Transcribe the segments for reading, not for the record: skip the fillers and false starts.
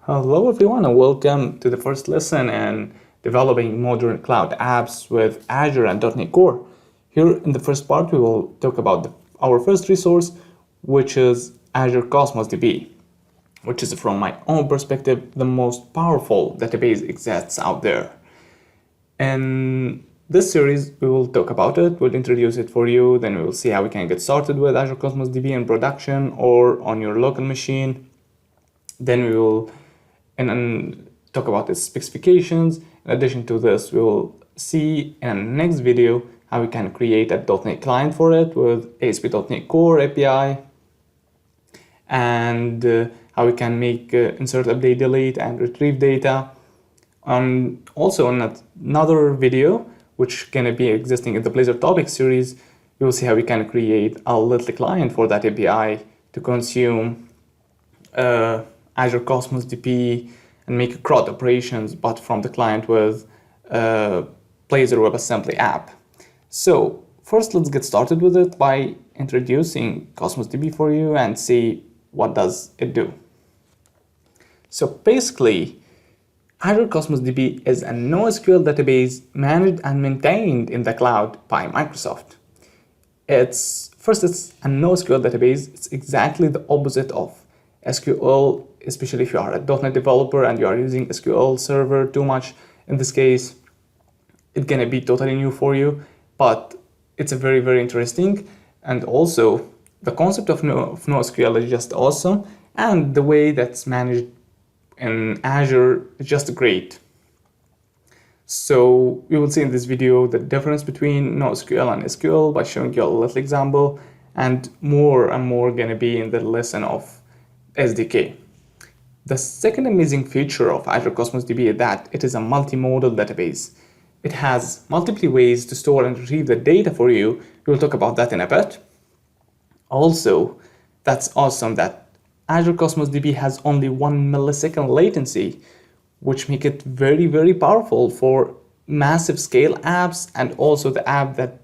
Hello everyone and welcome to the first lesson in developing modern cloud apps with Azure and .NET Core. Here in the first part we will talk about our first resource, which is Azure Cosmos DB, which is from my own perspective the most powerful database exists out there. In this series we will talk about it, we'll introduce it for you, then we will see how we can get started with Azure Cosmos DB in production or on your local machine. Then we will and talk about its specifications. In addition to this, we will see in the next video how we can create a .NET client for it with ASP.NET Core API, and how we can make insert, update, delete, and retrieve data. Also in another video, which can be existing in the Blazor topic series, we will see how we can create a little client for that API to consume Azure Cosmos DB and make CRUD operations, but from the client with Blazor WebAssembly app. So first, let's get started with it by introducing Cosmos DB for you and see what does it do. So basically, Azure Cosmos DB is a NoSQL database managed and maintained in the cloud by Microsoft. It's a NoSQL database. It's exactly the opposite of SQL, especially if you are a .NET developer and you are using SQL Server too much. In this case, it's gonna be totally new for you, but it's a very, very interesting. And also, the concept of NoSQL is just awesome, and the way that's managed in Azure is just great. So we will see in this video the difference between NoSQL and SQL by showing you a little example, and more gonna be in the lesson of SDK. The second amazing feature of Azure Cosmos DB is that it is a multi-modal database. It has multiple ways to store and retrieve the data for you. We will talk about that in a bit. Also, that's awesome that Azure Cosmos DB has only 1 millisecond latency, which make it very, very powerful for massive scale apps, and also the app that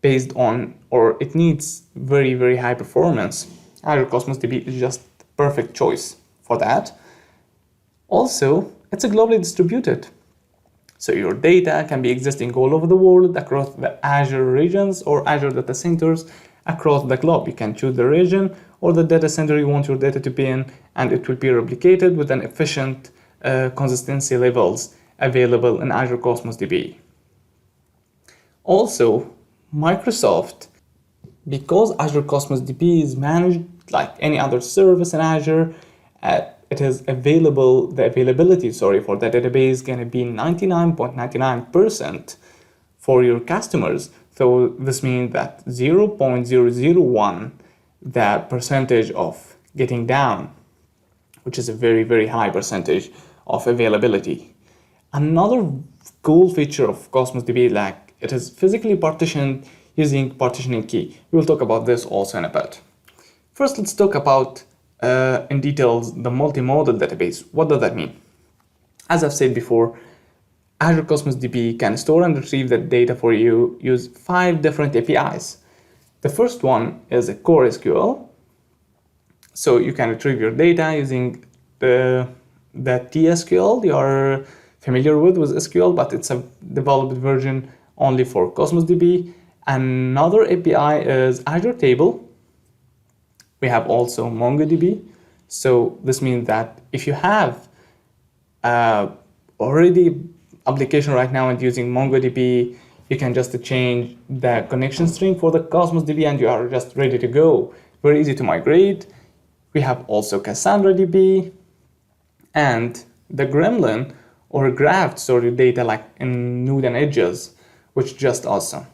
based on, or it needs very, very high performance. Azure Cosmos DB is just perfect choice for that. Also, it's globally distributed, so your data can be existing all over the world across the Azure regions or Azure data centers across the globe. You can choose the region or the data center you want your data to be in, and it will be replicated with an efficient consistency levels available in Azure Cosmos DB. Also, Microsoft, because Azure Cosmos DB is managed like any other service in Azure, it is available, the availability for the database is going to be 99.99% for your customers. So this means that 0.001, the percentage of getting down, which is a very, very high percentage of availability. Another cool feature of Cosmos DB, like it is physically partitioned using partitioning key. We will talk about this also in a bit. First, let's talk about in details the multi-modal database. What does that mean? As I've said before, Azure Cosmos DB can store and retrieve the data for you, use 5 different APIs. The first one is a core SQL. So you can retrieve your data using the TSQL you are familiar with SQL, but it's a developed version only for Cosmos DB. Another API is Azure Table. We have also Mongo Db. So this means that if you have already application right now and using Mongo Db, you can just change the connection string for the Cosmos DB and you are just ready to go. Very easy to migrate. We have also Cassandra Db and the Gremlin or graph to store your data like in node and edges, which is just awesome.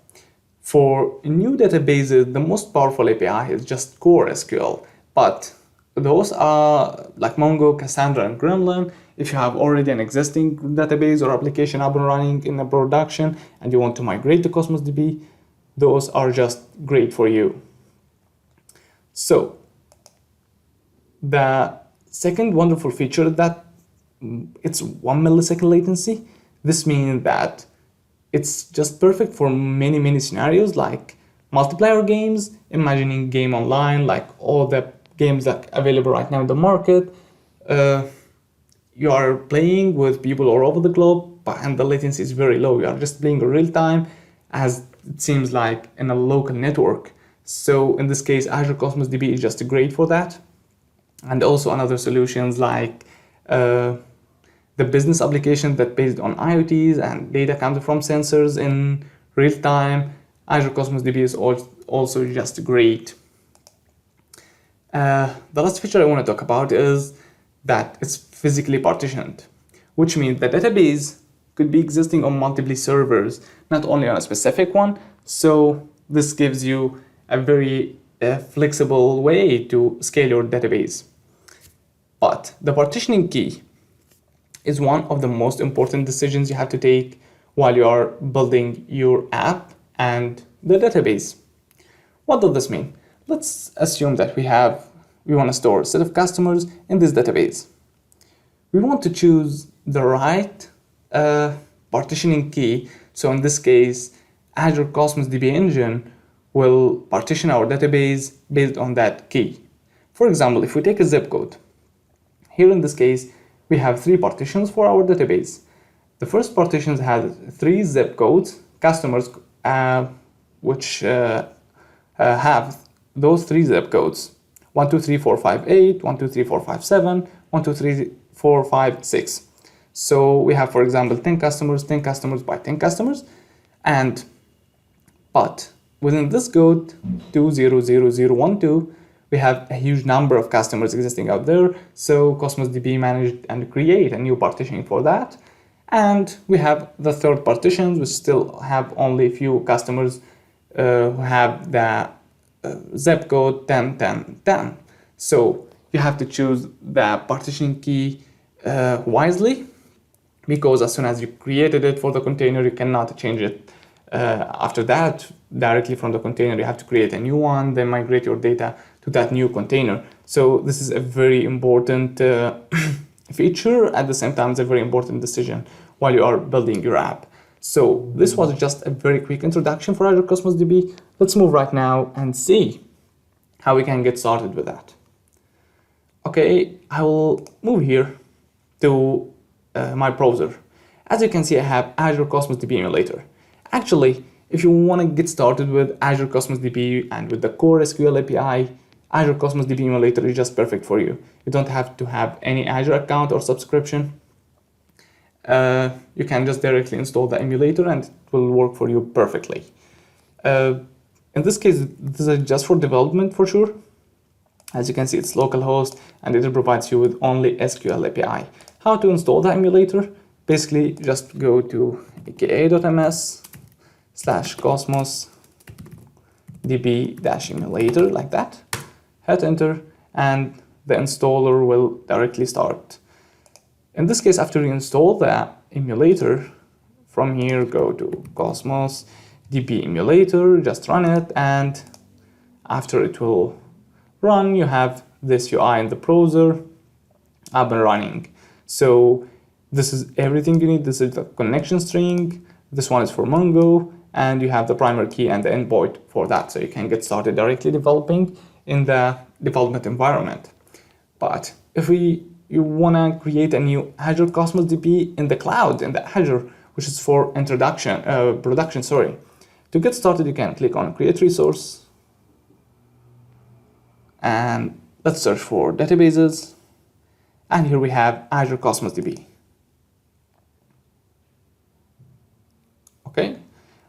For new databases, the most powerful API is just core SQL, but those are like Mongo, Cassandra, and Gremlin. If you have already an existing database or application up and running in a production and you want to migrate to Cosmos DB, those are just great for you. So the second wonderful feature that it's 1 millisecond latency. This means that it's just perfect for many scenarios like multiplayer games, imagining game online, like all the games that are available right now in the market. you are playing with people all over the globe, and the latency is very low. You are just playing in real time, as it seems like in a local network. So in this case, Azure Cosmos DB is just great for that. And also another solutions like the business application that based on IoTs and data comes from sensors in real time. Azure Cosmos DB is also just great. The last feature I want to talk about is that it's physically partitioned, which means the database could be existing on multiple servers, not only on a specific one. So this gives you a very flexible way to scale your database. But the partitioning key is one of the most important decisions you have to take while you are building your app and the database. What does this mean? Let's assume that we want to store a set of customers in this database. We want to choose the right partitioning key. So in this case, Azure Cosmos DB engine will partition our database based on that key. For example, if we take a zip code, here in this case, we have 3 partitions for our database. The first partition has 3 zip codes, customers which have those 3 zip codes: 123458, 123457, 123456. So we have, for example, 10 customers by 10 customers, but within this code 200012, we have a huge number of customers existing out there. So Cosmos DB managed and create a new partitioning for that. And we have the third partitions, which still have only a few customers who have the zip code 101010. So you have to choose the partitioning key wisely, because as soon as you created it for the container, you cannot change it after that directly from the container. You have to create a new one, then migrate your data to that new container. So this is a very important feature. At the same time, it's a very important decision while you are building your app. So this was just a very quick introduction for Azure Cosmos DB. Let's move right now and see how we can get started with that. Okay, I will move here to my browser. As you can see, I have Azure Cosmos DB Emulator. Actually, if you want to get started with Azure Cosmos DB and with the core SQL API, Azure Cosmos DB Emulator is just perfect for you. You don't have to have any Azure account or subscription. You can just directly install the emulator and it will work for you perfectly. In this case, this is just for development for sure. As you can see, it's localhost and it provides you with only SQL API. How to install the emulator? Basically, just go to aka.ms/cosmos db-emulator like that. Hit enter and the installer will directly start. In this case, after you install the emulator, from here go to Cosmos DB emulator, just run it, and after it will run, you have this UI in the browser up and running. So this is everything you need. This is the connection string. This one is for Mongo, and you have the primary key and the endpoint for that. So you can get started directly developing in the development environment. But if you want to create a new Azure Cosmos DB in the cloud, in the Azure, which is for production. To get started, you can click on Create Resource, and let's search for databases. And here we have Azure Cosmos DB. Okay,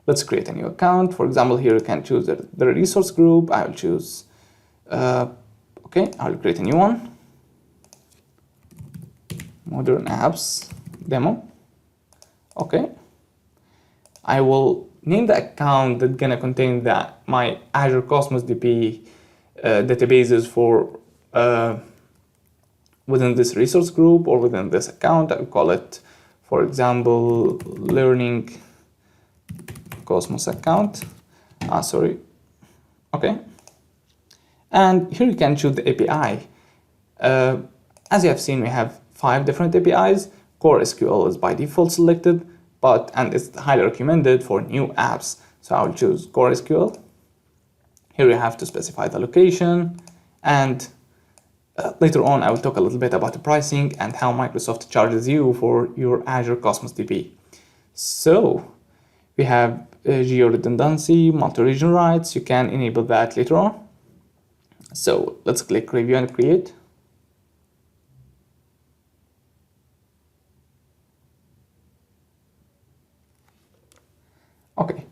let's create a new account. For example, here you can choose the resource group. I will choose, okay, I will create a new one. Modern Apps Demo. Okay. I will name the account that's gonna contain my Azure Cosmos DB databases for within this resource group or within this account. I will call it, for example, Learning Cosmos account. Okay. And here you can choose the API. As you have seen, we have 5 different APIs. Core SQL is by default selected, and it's highly recommended for new apps. So I will choose Core SQL. Here you have to specify the location, and Later on, I will talk a little bit about the pricing and how Microsoft charges you for your Azure Cosmos DB. So we have geo-redundancy, multi-region rights. You can enable that later on. So let's click Review and Create. Okay.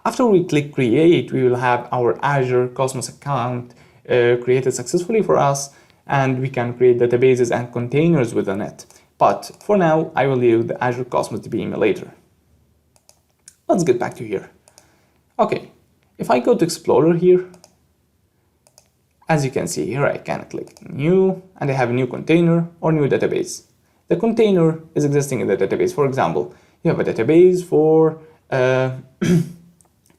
After we click Create, we will have our Azure Cosmos account created successfully for us, and we can create databases and containers within it. But for now, I will use the Azure Cosmos DB emulator. Let's get back to here. Okay, if I go to Explorer here, as you can see here, I can click New, and I have a new container or new database. The container is existing in the database. For example, you have a database for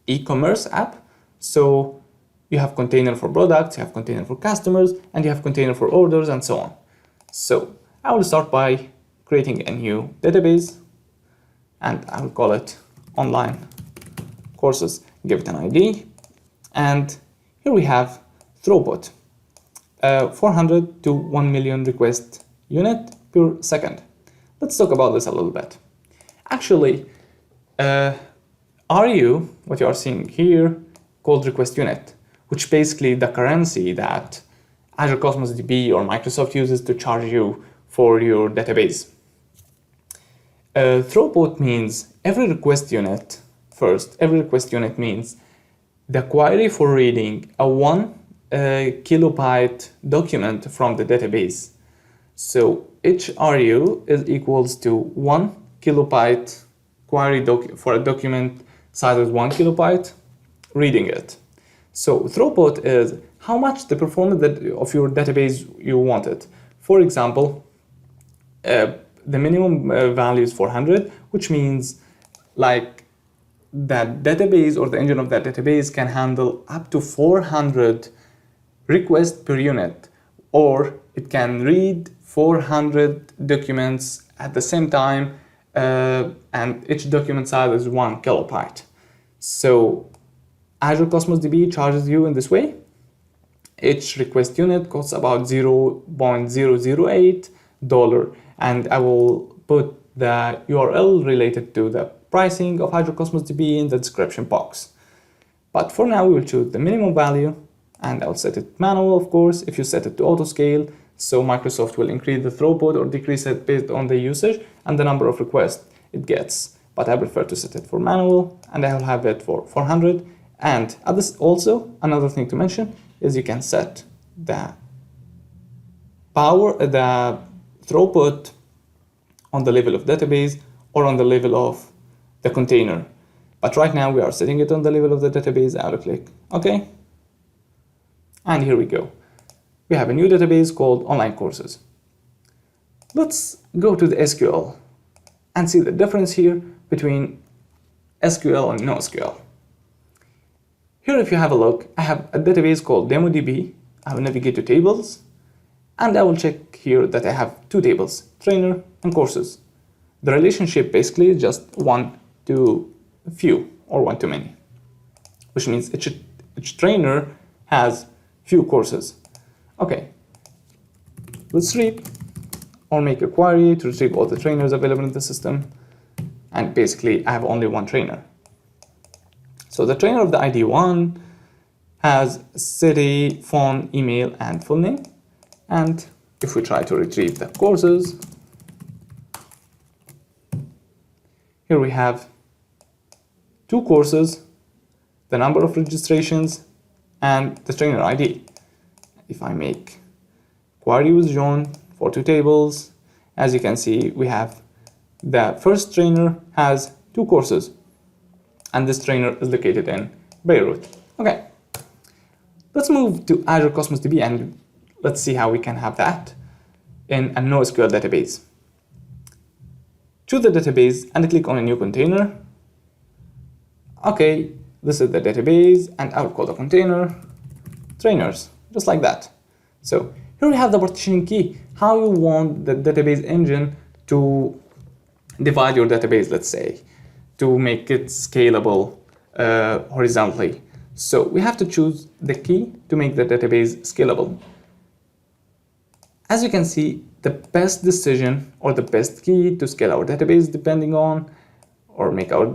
e-commerce app. So you have container for products, you have container for customers, and you have container for orders and so on. So I will start by creating a new database, and I will call it online courses, give it an ID. And here we have throughput, 400 to 1 million request unit per second. Let's talk about this a little bit. Actually, RU, what you are seeing here, called request unit, which basically the currency that Azure Cosmos DB or Microsoft uses to charge you for your database. Throughput means every request unit. First, every request unit means the query for reading a 1 kilobyte document from the database. So each RU is equals to 1 kilobyte query for a document size is 1 kilobyte, reading it. So throughput is how much the performance of your database you wanted. For example, the minimum value is 400, which means like that database or the engine of that database can handle up to 400 requests per unit, or it can read 400 documents at the same time, and each document size is 1 kilobyte. So Azure Cosmos DB charges you in this way. Each request unit costs about $0.008, and I will put the URL related to the pricing of Azure Cosmos DB in the description box. But for now, we will choose the minimum value, and I'll set it manual, of course. If you set it to auto scale, so Microsoft will increase the throughput or decrease it based on the usage and the number of requests it gets. But I prefer to set it for manual, and I will have it for 400. And this also, another thing to mention is you can set the throughput on the level of database or on the level of the container. But right now we are setting it on the level of the database. I will click OK. And here we go. We have a new database called online courses. Let's go to the SQL and see the difference here between SQL and NoSQL. Here, if you have a look, I have a database called DemoDB. I will navigate to tables, and I will check here that I have two tables, trainer and courses. The relationship basically is just 1 to few or 1 to many, which means each trainer has few courses. Okay, let's read or make a query to retrieve all the trainers available in the system. And basically, I have only one trainer. So the trainer of the ID 1 has city, phone, email, and full name. And if we try to retrieve the courses, here we have 2 courses, the number of registrations, and the trainer ID. If I make query with John for 2 tables, as you can see, we have the first trainer has 2 courses, and this trainer is located in Beirut. Okay, let's move to Azure Cosmos DB and let's see how we can have that in a NoSQL database. Choose the database and click on a new container. Okay, this is the database, and I will call the container trainers, just like that. So here we have the partitioning key, how you want the database engine to divide your database, let's say, to make it scalable horizontally. So we have to choose the key to make the database scalable. As you can see, the best decision or the best key to scale our database depending on or make our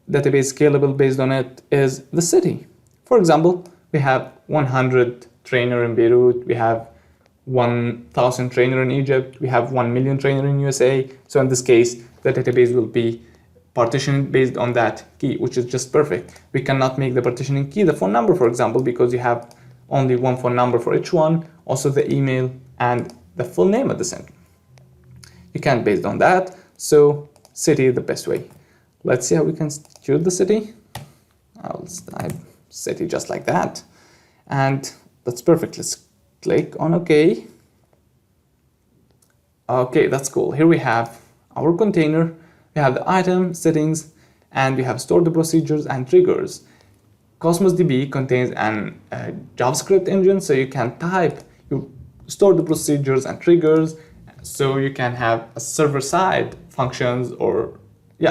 database scalable based on it is the city. For example, we have 100 trainer in Beirut, we have 1,000 trainer in Egypt, we have 1 million trainer in USA. So in this case, the database will be partitioned based on that key, which is just perfect. We cannot make the partitioning key the phone number, for example, because you have only one phone number for each one, also the email and the full name at the center. You can't based on that, so city is the best way. Let's see how we can choose the city. I'll type city just like that, and that's perfect. Let's click on OK. Okay, that's cool. Here we have our container, we have the item, settings, and we have stored the procedures and triggers. Cosmos DB contains an JavaScript engine, so you can store the procedures and triggers, so you can have a server-side functions or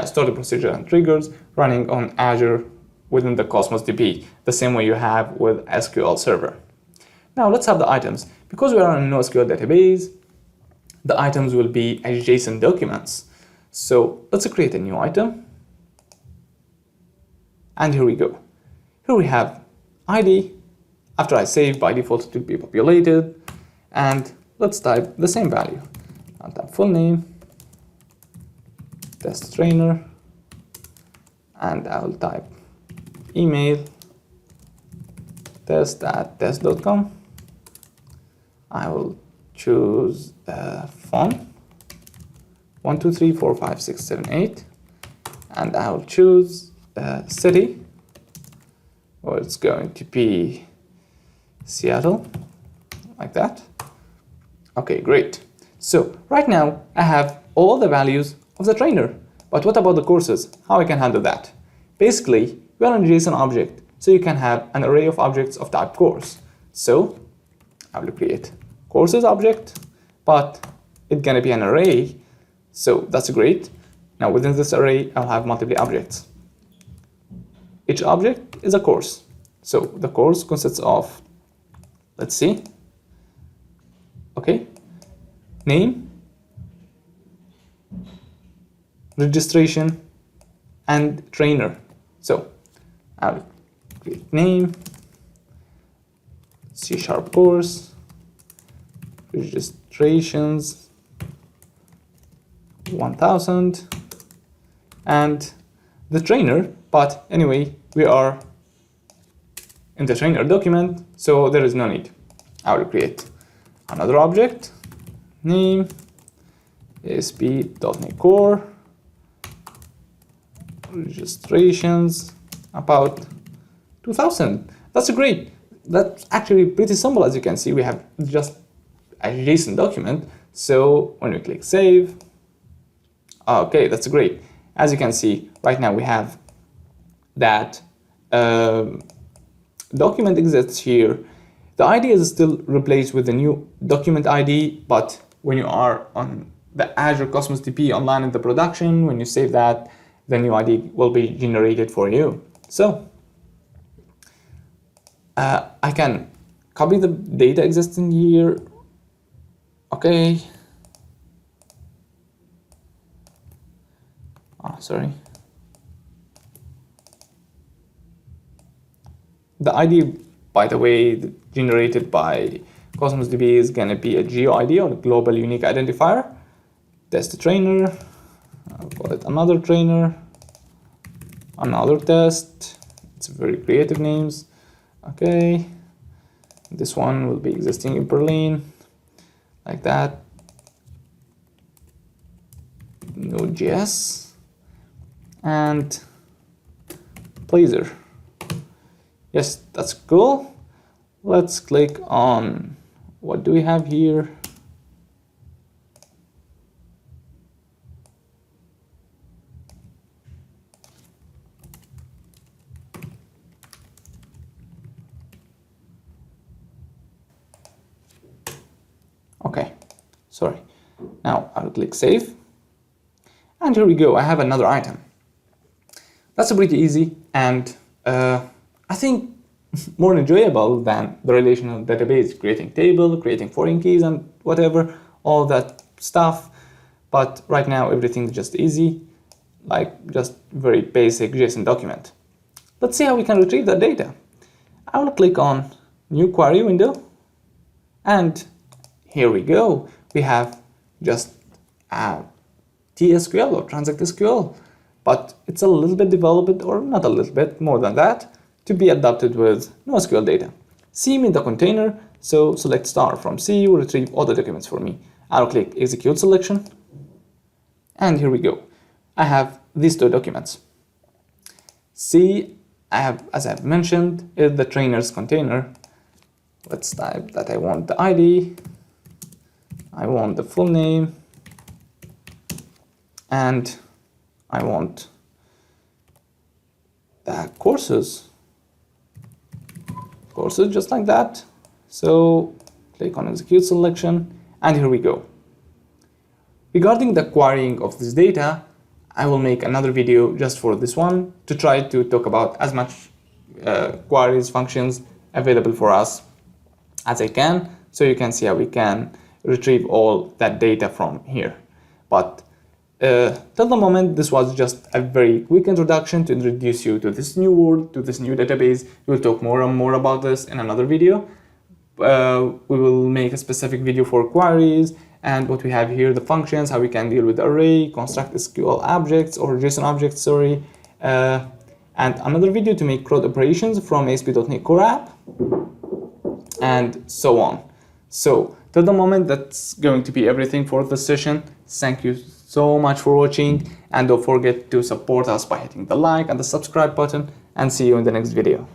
store the procedures and triggers running on Azure within the Cosmos DB, the same way you have with SQL Server. Now let's have the items. Because we are on a NoSQL database, the items will be JSON documents. So let's create a new item. And here we go. Here we have ID. After I save, by default it will be populated. And let's type the same value. I'll type full name, test trainer, and I'll type email, test@test.com. I will choose font 1, 2, 3, 4, 5, 6, 7, 8, and I will choose city. Well, it's going to be Seattle, like that. Okay, great. So right now I have all the values of the trainer, but what about the courses? How I can handle that? Basically, we are on a JSON object, so you can have an array of objects of type course. So I will create courses object, but it's gonna be an array, so that's great. Now within this array, I'll have multiple objects. Each object is a course. So the course consists of, let's see, okay, name, registration, and trainer. So I'll create name, C# course, registrations 1000, and the trainer. But anyway, we are in the trainer document, so there is no need. I will create another object, name, ASP.NET Core, registrations about 2000. That's great. That's actually pretty simple. As you can see, we have just a JSON document. So when we click save, okay, that's great. As you can see, right now we have that document exists here. The ID is still replaced with the new document ID, but when you are on the Azure Cosmos DB online in the production, when you save that, the new ID will be generated for you. So I can copy the data existing here. Okay. Sorry. The ID, by the way, generated by Cosmos DB is going to be a geo ID or a global unique identifier. Test trainer. I'll call it another trainer. Another test. It's very creative names. Okay. This one will be existing in Berlin. Like that. Node.js. And Blazor. Yes, that's cool. Let's click on, what do we have here? Okay, sorry. Now I'll click save. And here we go, I have another item. That's pretty easy, and I think more enjoyable than the relational database, creating table, creating foreign keys and whatever, all that stuff. But right now everything's just easy, like just very basic JSON document. Let's see how we can retrieve that data. I will click on new query window, and here we go. We have just a TSQL or Transact SQL, but it's a little bit developed, or not a little bit, more than that, to be adapted with NoSQL data. C means the container, so select star from C will retrieve all the documents for me. I'll click execute selection, and here we go. I have these two documents. C, as I've mentioned, is the trainer's container. Let's type that I want the ID, I want the full name, and I want the courses just like that. So click on execute selection, and here we go. Regarding the querying of this data, I will make another video just for this one to try to talk about as much queries, functions available for us as I can, so you can see how we can retrieve all that data from here. But till the moment, this was just a very quick introduction to introduce you to this new world, to this new database. We'll talk more and more about this in another video. We will make a specific video for queries and what we have here, the functions, how we can deal with array, construct SQL objects or JSON objects, sorry, and another video to make CRUD operations from ASP.NET Core app, and so on. So till the moment, that's going to be everything for this session. Thank you so much for watching, and don't forget to support us by hitting the like and the subscribe button, and see you in the next video.